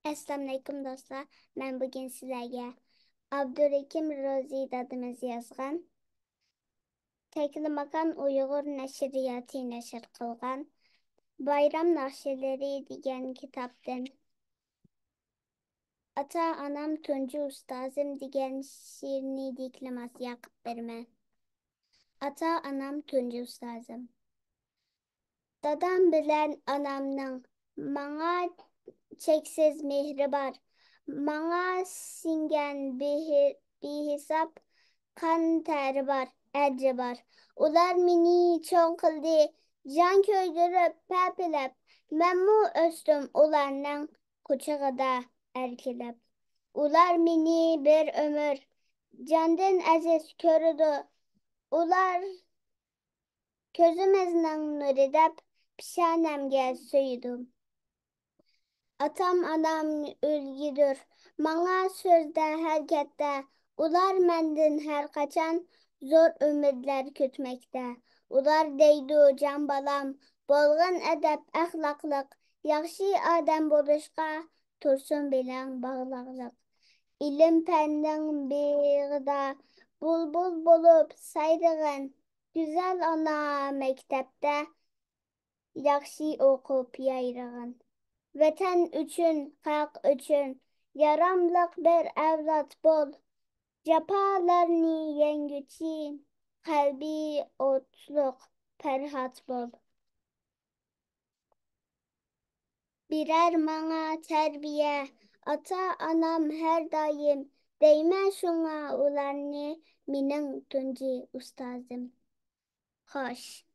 Assalamu alaikum dostlar. Ben bugün sizlerge Abdurrahim Rozi adımız yazgan Teklimakan Uyghur Neşriyatı neşr kılgan Bayram Nakşileri degan kitaptan Ata-anam Tuncu Ustazım degan şiirini deklaması yakıp bermen. Ata-anam Tuncu Ustazım. Dadam bilen anamның manga çeksiz mehri var. Manga singen behisap kan teri var, ecri var. Ular meni çoğun kıldı, can köydürüp pepilep. Memmu östüm ularның kucağıda erkilep. Ular meni bir ömür, candan aziz körüdü. Ular közümüzün nuru dep, pişanemge söydüm. Atam anam ülgüdür. Bana sözde harekette. Ular mendin her kaçan zor ümitler kütmekte. Ular deydu can balam. Bolğun edep ahlaklık. Yaxşı adam boluşqa tursun bilen bağlaqlık. İlim fenning begida bulbul bolup sayrığın. Güzel ana mektepte yaxşı okup yayrığın. Vatan üçün, hak üçün, yaramlıq bir evlat bol. Cepalarını yengici, kalbi otluk, perhat bol. Birer mana terbiye, ata anam her daim, değme şuna ularını, minin tunci ustazım. Hoş.